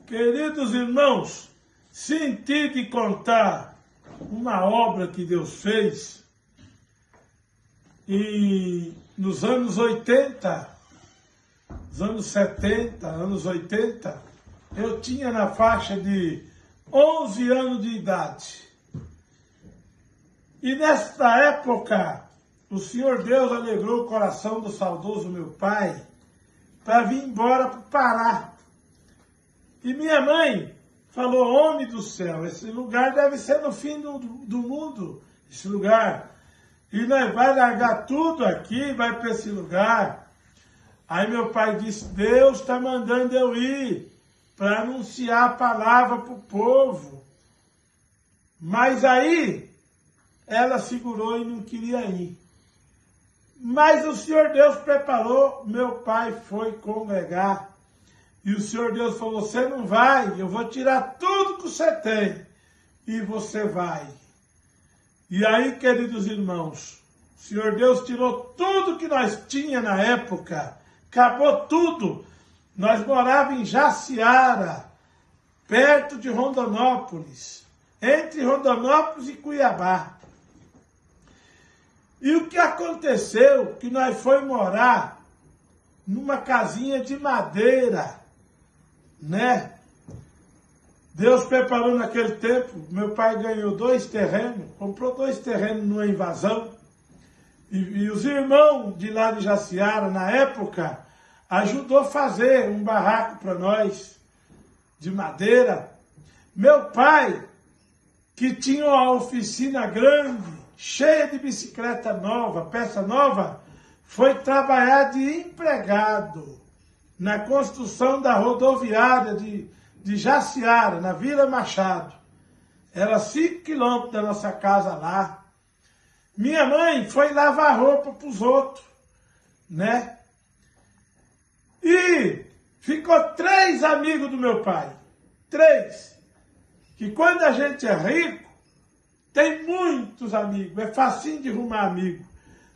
Queridos irmãos, senti de contar uma obra que Deus fez e nos anos 80, nos anos 70, anos 80, eu tinha na faixa de 11 anos de idade. E nesta época, o Senhor Deus alegrou o coração do saudoso meu pai para vir embora para o Pará. E minha mãe falou: homem do céu, esse lugar deve ser no fim do mundo, esse lugar. E nós vai largar tudo aqui, vai para esse lugar. Aí meu pai disse: Deus está mandando eu ir para anunciar a palavra para o povo. Mas aí ela segurou e não queria ir. Mas o Senhor Deus preparou, meu pai foi congregar. E o Senhor Deus falou: você não vai, eu vou tirar tudo que você tem. E você vai. E aí, queridos irmãos, o Senhor Deus tirou tudo que nós tínhamos na época. Acabou tudo. Nós morávamos em Jaciara, perto de Rondonópolis. Entre Rondonópolis e Cuiabá. E o que aconteceu? Que nós fomos morar numa casinha de madeira, né? Deus preparou naquele tempo, meu pai ganhou 2 terrenos, comprou 2 terrenos numa invasão, e os irmãos de lá de Jaciara, na época, ajudou a fazer um barraco para nós, de madeira. Meu pai, que tinha uma oficina grande, cheia de bicicleta nova, peça nova, foi trabalhar de empregado na construção da rodoviária de Jaciara, na Vila Machado. Era 5 quilômetros da nossa casa lá. Minha mãe foi lavar roupa para os outros, né? E ficou 3 amigos do meu pai. 3. Que quando a gente é rico, tem muitos amigos, é facinho de arrumar amigo.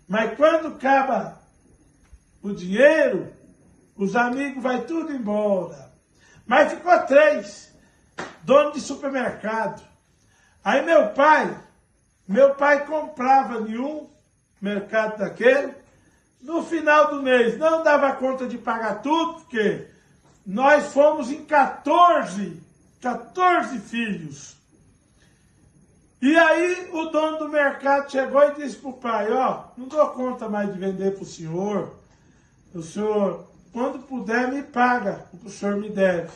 Mas quando acaba o dinheiro, os amigos vai tudo embora. Mas ficou 3, dono de supermercado. Aí meu pai comprava em um mercado daquele. No final do mês não dava conta de pagar tudo, porque nós fomos em 14 filhos. E aí o dono do mercado chegou e disse para o pai: ó, não dou conta mais de vender para o senhor quando puder me paga o que o senhor me deve.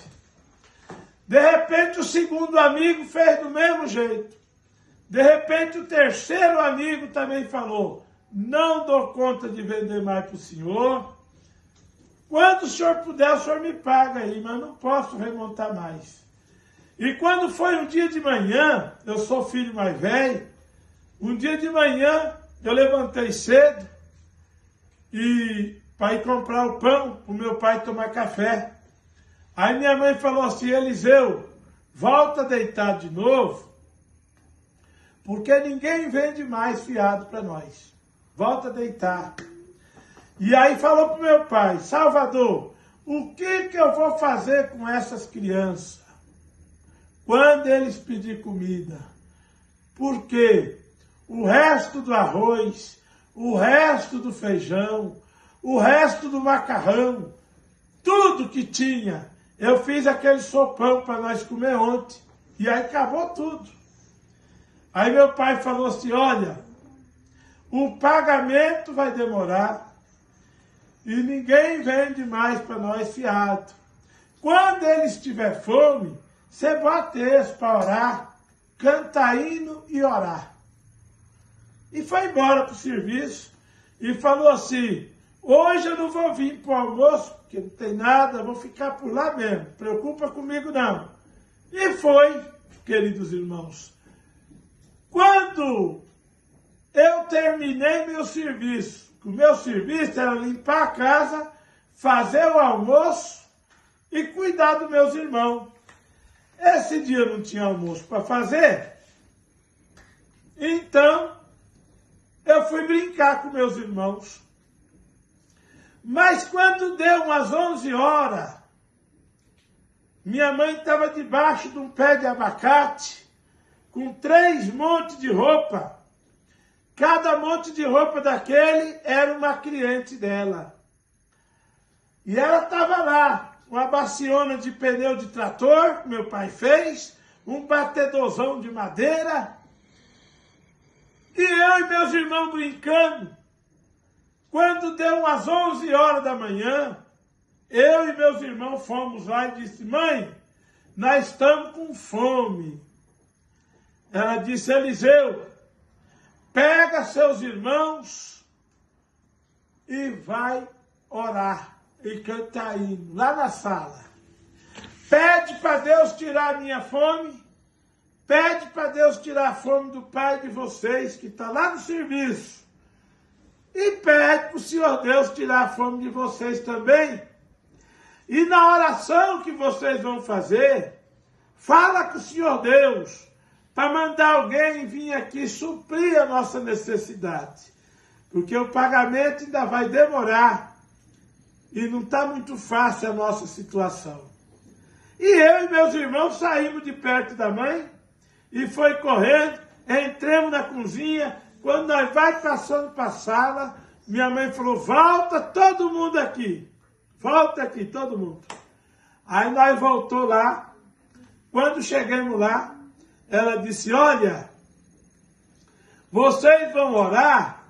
De repente o segundo amigo fez do mesmo jeito. De repente o terceiro amigo também falou: não dou conta de vender mais para o senhor. Quando o senhor puder, o senhor me paga aí, mas não posso remontar mais. E quando foi um dia de manhã, eu sou filho mais velho, um dia de manhã eu levantei cedo para ir comprar o pão para o meu pai tomar café. Aí minha mãe falou assim: Eliseu, volta a deitar de novo, porque ninguém vende mais fiado para nós. Volta a deitar. E aí falou para o meu pai: Salvador, o que eu vou fazer com essas crianças quando eles pedirem comida? Porque o resto do arroz, o resto do feijão, o resto do macarrão, tudo que tinha, eu fiz aquele sopão para nós comer ontem. E aí acabou tudo. Aí meu pai falou assim: olha, o pagamento vai demorar e ninguém vende mais para nós fiado. Quando eles tiver fome, você bota eles para orar, cantar hino e orar. E foi embora para o serviço e falou assim: hoje eu não vou vir para o almoço, porque não tem nada, vou ficar por lá mesmo, preocupa comigo não. E foi, queridos irmãos. Quando eu terminei meu serviço, o meu serviço era limpar a casa, fazer o almoço e cuidar dos meus irmãos. Esse dia não tinha almoço para fazer, então eu fui brincar com meus irmãos. Mas quando deu umas 11 horas, minha mãe estava debaixo de um pé de abacate, com 3 montes de roupa. Cada monte de roupa daquele era uma cliente dela. E ela estava lá, uma baciona de pneu de trator, que meu pai fez, um batedorzão de madeira, e eu e meus irmãos brincando. Quando deu umas 11 horas da manhã, eu e meus irmãos fomos lá e disse: mãe, nós estamos com fome. Ela disse: Eliseu, pega seus irmãos e vai orar e cantar hino lá na sala. Pede para Deus tirar a minha fome. Pede para Deus tirar a fome do pai de vocês, que está lá no serviço. E pede para o Senhor Deus tirar a fome de vocês também. E na oração que vocês vão fazer, fala com o Senhor Deus para mandar alguém vir aqui suprir a nossa necessidade. Porque o pagamento ainda vai demorar. E não está muito fácil a nossa situação. E eu e meus irmãos saímos de perto da mãe e foi correndo, entramos na cozinha. Quando nós vai passando para a sala, minha mãe falou: volta todo mundo aqui. Volta aqui, todo mundo. Aí nós voltou lá. Quando chegamos lá, ela disse: olha, vocês vão orar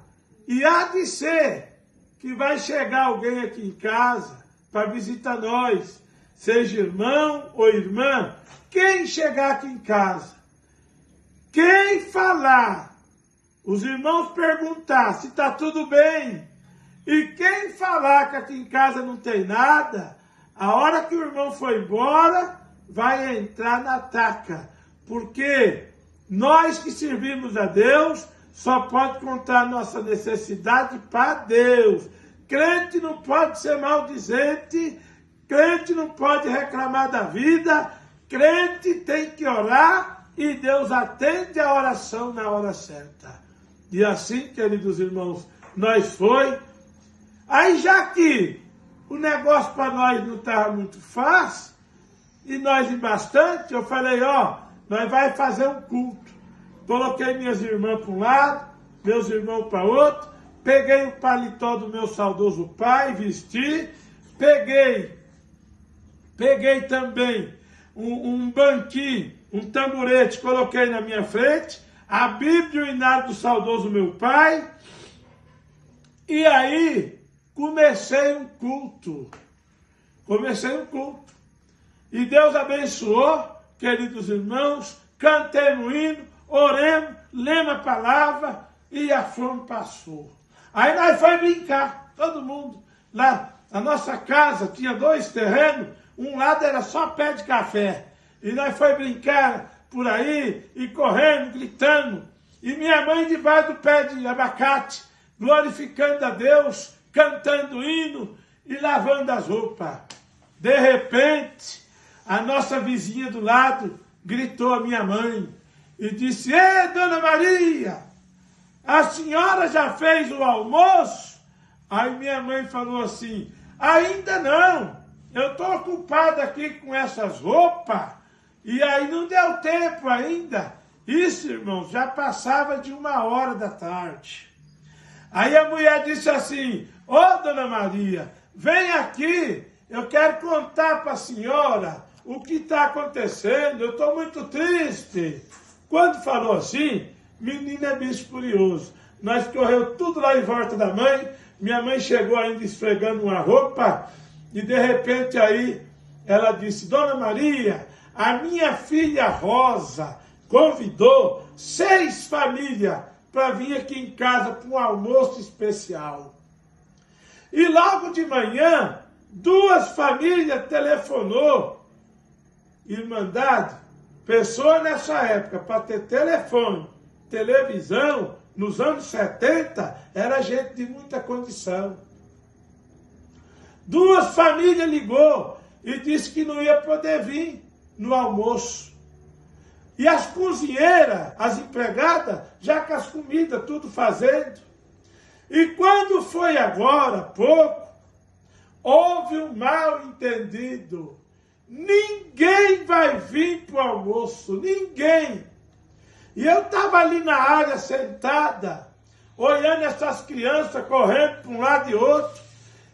e há de ser que vai chegar alguém aqui em casa para visitar nós, seja irmão ou irmã. Quem chegar aqui em casa, quem falar, os irmãos perguntar se está tudo bem, e quem falar que aqui em casa não tem nada, a hora que o irmão for embora, vai entrar na taca. Porque nós que servimos a Deus, só pode contar nossa necessidade para Deus. Crente não pode ser maldizente, crente não pode reclamar da vida, crente tem que orar e Deus atende a oração na hora certa. E assim, queridos irmãos, nós foi. Aí já que o negócio para nós não estava muito fácil, e nós em bastante, eu falei: ó, nós vai fazer um culto. Coloquei minhas irmãs para um lado, meus irmãos para outro, peguei o paletó do meu saudoso pai, vesti, peguei também um banquinho, um tamborete, coloquei na minha frente, a Bíblia e o hinário do saudoso meu pai, e aí comecei um culto. E Deus abençoou, queridos irmãos, cantemos hino, oremos, lemos a palavra e a fome passou. Aí nós fomos brincar, todo mundo. Lá, a nossa casa tinha 2 terrenos, um lado era só pé de café. E nós fomos brincar por aí, e correndo, gritando. E minha mãe debaixo do pé de abacate, glorificando a Deus, cantando hino e lavando as roupas. De repente, a nossa vizinha do lado gritou a minha mãe e disse: Ê, Dona Maria, a senhora já fez o almoço? Aí minha mãe falou assim: ainda não, eu estou ocupada aqui com essas roupas, e aí não deu tempo ainda. Isso, irmãos, já passava de 1h da tarde. Aí a mulher disse assim: ô, Dona Maria, vem aqui, eu quero contar para a senhora o que está acontecendo, eu estou muito triste. Quando falou assim, menina é bicho curioso. Nós correu tudo lá em volta da mãe, minha mãe chegou ainda esfregando uma roupa, e de repente aí ela disse: Dona Maria, a minha filha Rosa convidou 6 famílias para vir aqui em casa para um almoço especial. E logo de manhã, 2 famílias telefonou. Irmandade, pessoa nessa época, para ter telefone, televisão, nos anos 70, era gente de muita condição. 2 famílias ligou e disse que não ia poder vir no almoço. E as cozinheiras, as empregadas, já com as comidas, tudo fazendo. E quando foi agora, pouco, houve um mal entendido. ninguém vai vir para o almoço, ninguém. E eu estava ali na área sentada, olhando essas crianças correndo para um lado e outro,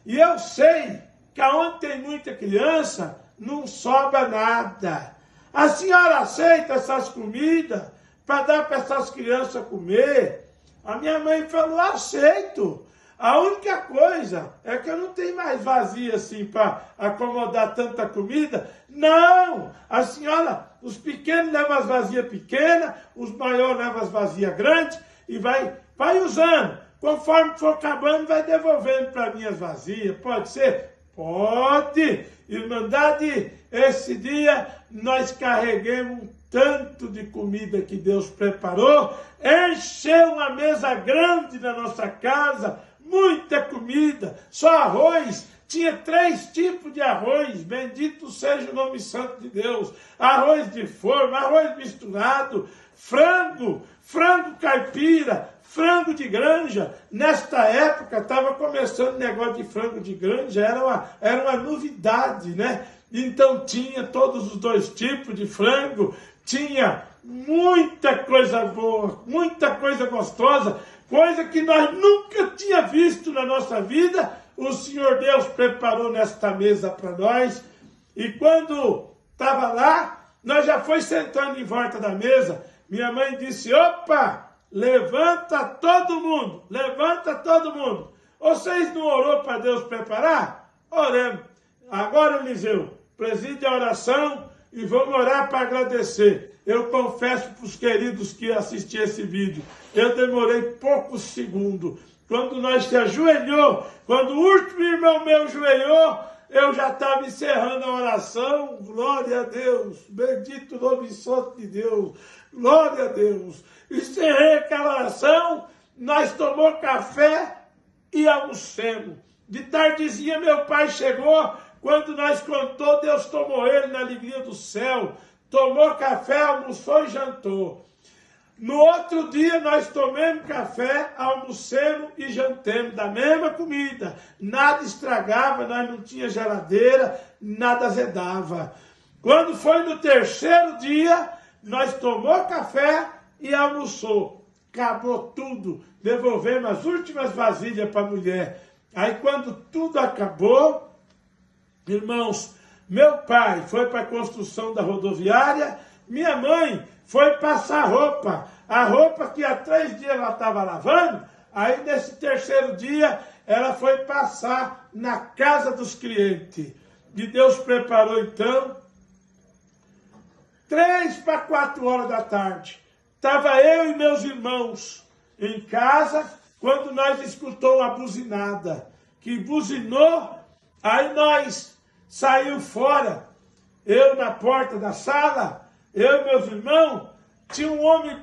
e eu sei que onde tem muita criança, não sobra nada. A senhora aceita essas comidas para dar para essas crianças comer? A minha mãe falou, aceito. A única coisa é que eu não tenho mais vazia assim para acomodar tanta comida. Não! A senhora, os pequenos levam as vazias pequenas, os maiores levam as vazias grandes e vai usando. Conforme for acabando, vai devolvendo para mim as vazias. Pode ser? Pode! Irmandade, esse dia nós carreguemos um tanto de comida que Deus preparou, encheu uma mesa grande na nossa casa, muita comida, só arroz, tinha 3 tipos de arroz, bendito seja o nome santo de Deus, arroz de forma, arroz misturado, frango caipira, frango de granja. Nesta época estava começando o negócio de frango de granja, era uma novidade, né? Então tinha todos os 2 tipos de frango, tinha muita coisa boa, muita coisa gostosa, coisa que nós nunca tinha visto na nossa vida, o Senhor Deus preparou nesta mesa para nós. E quando estava lá, nós já foi sentando em volta da mesa, minha mãe disse, opa, levanta todo mundo, levanta todo mundo. Vocês não orou para Deus preparar? Oremos. Agora, Eliseu, preside a oração e vamos orar para agradecer. Eu confesso para os queridos que assistiram esse vídeo, eu demorei poucos segundos. Quando nós se ajoelhou, quando o último irmão meu ajoelhou, eu já estava encerrando a oração. Glória a Deus, bendito o nome santo de Deus, glória a Deus. Encerrei aquela oração, nós tomamos café e almoçamos. De tardezinha meu pai chegou, quando nós contou, Deus tomou ele na alegria do céu. Tomou café, almoçou e jantou. No outro dia nós tomamos café, almoçamos e jantamos da mesma comida. Nada estragava, nós não tinha geladeira, nada azedava. Quando foi no 3º dia, nós tomamos café e almoçou. Acabou tudo. Devolvemos as últimas vasilhas para a mulher. Aí quando tudo acabou, irmãos, meu pai foi para a construção da rodoviária, minha mãe foi passar roupa. A roupa que há 3 dias ela estava lavando, aí nesse 3º dia ela foi passar na casa dos clientes. E Deus preparou então, 3 para 4 horas da tarde. Estava eu e meus irmãos em casa, quando nós escutamos uma buzinada. Que buzinou, aí nós saiu fora, eu na porta da sala, eu e meus irmãos, tinha um homem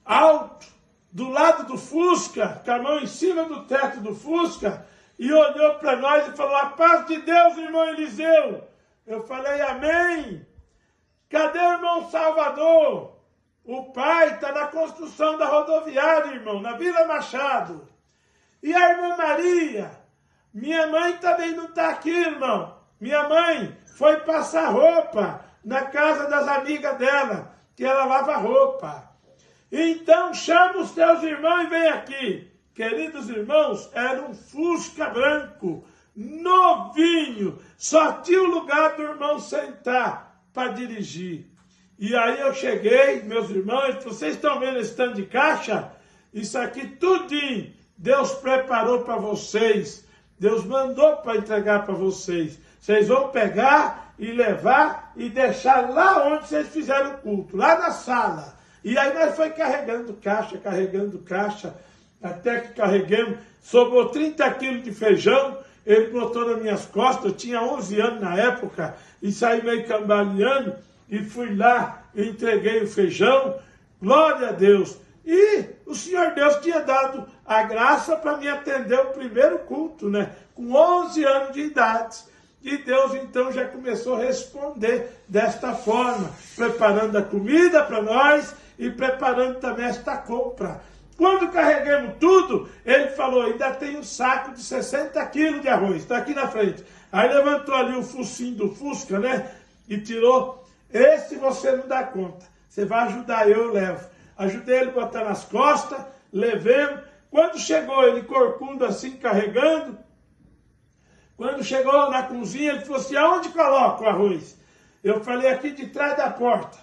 alto, do lado do Fusca, com a mão em cima do teto do Fusca, e olhou para nós e falou, a paz de Deus, irmão Eliseu. Eu falei, amém. Cadê o irmão Salvador? O pai está na construção da rodoviária, irmão, na Vila Machado. E a irmã Maria? Minha mãe também não está aqui, irmão. Minha mãe foi passar roupa na casa das amigas dela, que ela lava roupa. Então chama os teus irmãos e vem aqui. Queridos irmãos, era um Fusca branco, novinho, só tinha o lugar do irmão sentar para dirigir. E aí eu cheguei, meus irmãos, vocês estão vendo esse tanto de caixa? Isso aqui tudinho Deus preparou para vocês. Deus mandou para entregar para vocês. Vocês vão pegar e levar e deixar lá onde vocês fizeram o culto, lá na sala. E aí nós foi carregando caixa, até que carreguemos. Sobrou 30 quilos de feijão, ele botou nas minhas costas, eu tinha 11 anos na época, e saí meio cambaleando, e fui lá, e entreguei o feijão, glória a Deus. E o Senhor Deus tinha dado a graça para me atender o primeiro culto, né? Com 11 anos de idade. E Deus então já começou a responder desta forma, preparando a comida para nós e preparando também esta compra. Quando carregamos tudo, ele falou, ainda tem um saco de 60 quilos de arroz, está aqui na frente. Aí levantou ali o focinho do Fusca, né? e tirou. Esse você não dá conta. Você vai ajudar, eu levo. Ajudei ele a botar nas costas, levemos. Quando chegou, ele corcunda assim, carregando. Quando chegou na cozinha, ele falou assim, aonde coloca o arroz? Eu falei, aqui de trás da porta.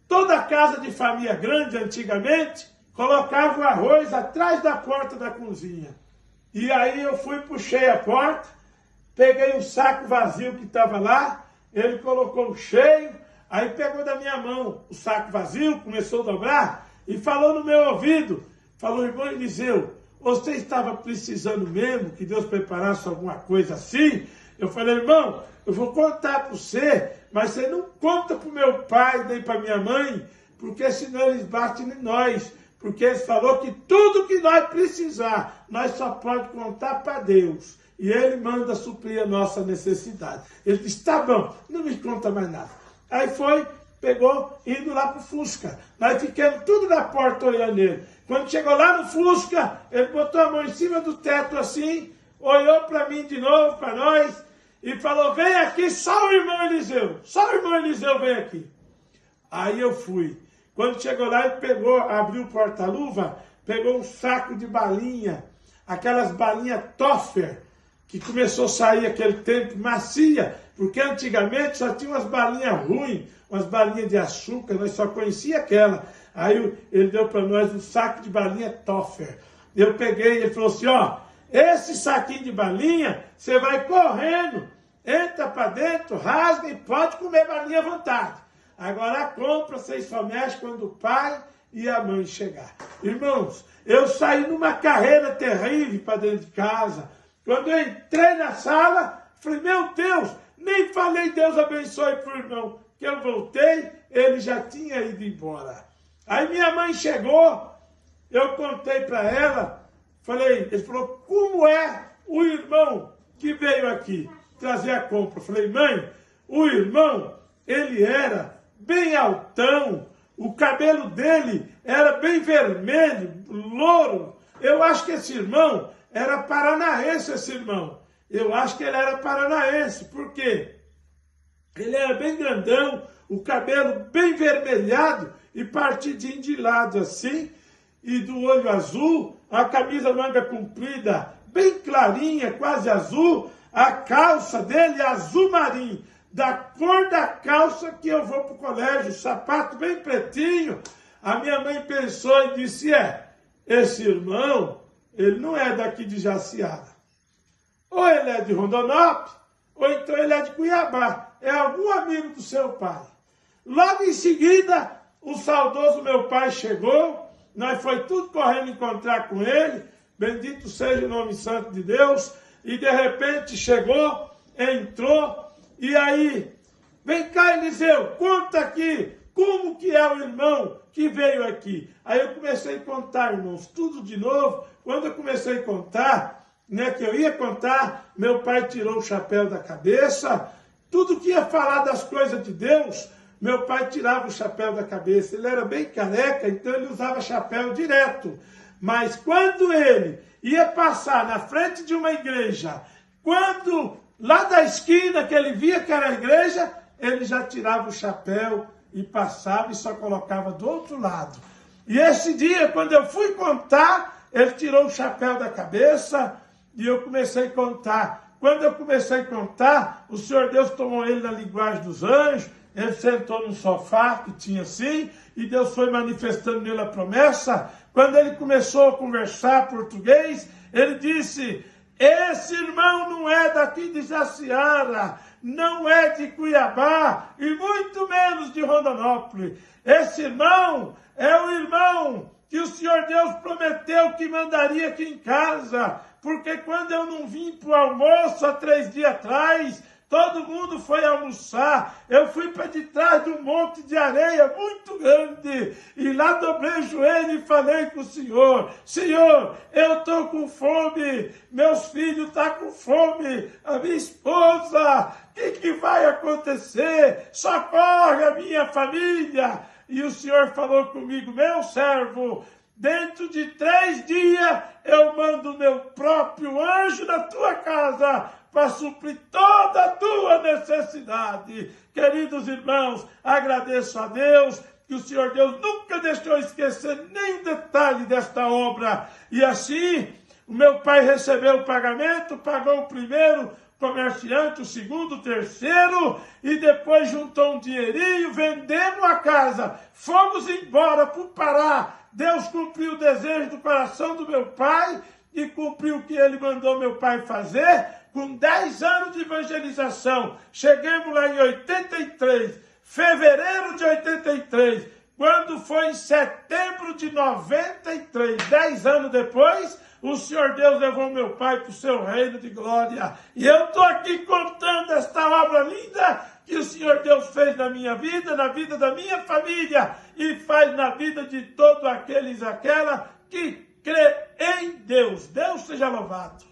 Toda casa de família grande, antigamente, colocava o arroz atrás da porta da cozinha. E aí eu fui, puxei a porta, peguei um saco vazio que estava lá, ele colocou cheio, aí pegou da minha mão o saco vazio, começou a dobrar e falou no meu ouvido, falou, irmão Eliseu, você estava precisando mesmo que Deus preparasse alguma coisa assim? Eu falei, irmão, eu vou contar para você, mas você não conta para o meu pai nem para minha mãe, porque senão eles batem em nós. Porque ele falou que tudo que nós precisar, nós só pode contar para Deus. E ele manda suprir a nossa necessidade. Ele disse, tá bom, não me conta mais nada. Aí foi, pegou, indo lá para o Fusca. Nós ficamos tudo na porta olhando ele. Quando chegou lá no Fusca, ele botou a mão em cima do teto assim, olhou para mim de novo, para nós, e falou, vem aqui, só o irmão Eliseu. Só o irmão Eliseu vem aqui. Aí eu fui. Quando chegou lá, ele pegou, abriu o porta-luva, pegou um saco de balinha, aquelas balinhas Toffer, que começou a sair aquele tempo macia, porque antigamente só tinha umas balinhas ruins, umas balinhas de açúcar, nós só conhecíamos aquela. Aí ele deu para nós um saco de balinha Toffer. Eu peguei, ele falou assim, ó, esse saquinho de balinha, você vai correndo, entra para dentro, rasga e pode comer balinha à vontade. Agora a compra vocês só mexem quando o pai e a mãe chegar. Irmãos, eu saí numa carreira terrível para dentro de casa. Quando eu entrei na sala, falei, meu Deus, nem falei Deus abençoe para o irmão. Que eu voltei, ele já tinha ido embora. Aí minha mãe chegou, eu contei para ela, falei, ele falou, como é o irmão que veio aqui trazer a compra? Eu falei, mãe, o irmão, ele era bem altão, o cabelo dele era bem vermelho, louro. Eu acho que esse irmão era paranaense, esse irmão. Eu acho que ele era paranaense, por quê? Ele era bem grandão, o cabelo bem vermelhado e partidinho de lado assim, e do olho azul, a camisa manga comprida, bem clarinha, quase azul, a calça dele azul marinho, da cor da calça que eu vou para o colégio, sapato bem pretinho. A minha mãe pensou e disse, esse irmão, ele não é daqui de Jaciara. Ou ele é de Rondonópolis, ou então ele é de Cuiabá. É algum amigo do seu pai. Logo em seguida, o saudoso meu pai chegou, nós foi tudo correndo encontrar com ele, bendito seja o nome santo de Deus, e de repente chegou, entrou, e aí, vem cá Eliseu, conta aqui, como que é o irmão que veio aqui? Aí eu comecei a contar, irmãos, tudo de novo. Quando eu comecei a contar, que eu ia contar, meu pai tirou o chapéu da cabeça, tudo que ia falar das coisas de Deus, meu pai tirava o chapéu da cabeça. Ele era bem careca, então ele usava chapéu direto. Mas quando ele ia passar na frente de uma igreja, quando lá da esquina que ele via que era a igreja, ele já tirava o chapéu e passava e só colocava do outro lado. E esse dia, quando eu fui contar, ele tirou o chapéu da cabeça e eu comecei a contar. Quando eu comecei a contar, o Senhor Deus tomou ele na linguagem dos anjos, ele sentou num sofá que tinha assim, e Deus foi manifestando nele a promessa. Quando ele começou a conversar português, ele disse, esse irmão não é daqui de Jaciara, não é de Cuiabá, e muito menos de Rondonópolis. Esse irmão é o irmão que o Senhor Deus prometeu que mandaria aqui em casa, porque quando eu não vim para o almoço há 3 dias atrás, todo mundo foi almoçar, eu fui para de trás de um monte de areia muito grande, e lá dobrei o joelho e falei com o Senhor, Senhor, eu estou com fome, meus filhos estão com fome, a minha esposa, o que vai acontecer? Socorre a minha família. E o Senhor falou comigo, meu servo, dentro de 3 dias eu mando o meu próprio anjo na tua casa para suprir toda a tua necessidade. Queridos irmãos, agradeço a Deus que o Senhor Deus nunca deixou esquecer nem detalhe desta obra. E assim, o meu pai recebeu o pagamento, pagou o primeiro comerciante, o segundo, o terceiro, e depois juntou um dinheirinho, vendendo a casa. Fomos embora para o Pará. Deus cumpriu o desejo do coração do meu pai e cumpriu o que ele mandou meu pai fazer. Com 10 anos de evangelização, chegamos lá em 83, fevereiro de 83, quando foi em setembro de 93, 10 anos depois, o Senhor Deus levou meu pai para o seu reino de glória. E eu estou aqui contando esta obra linda que o Senhor Deus fez na minha vida, na vida da minha família, e faz na vida de todos aqueles e aquela que crê em Deus. Deus seja louvado.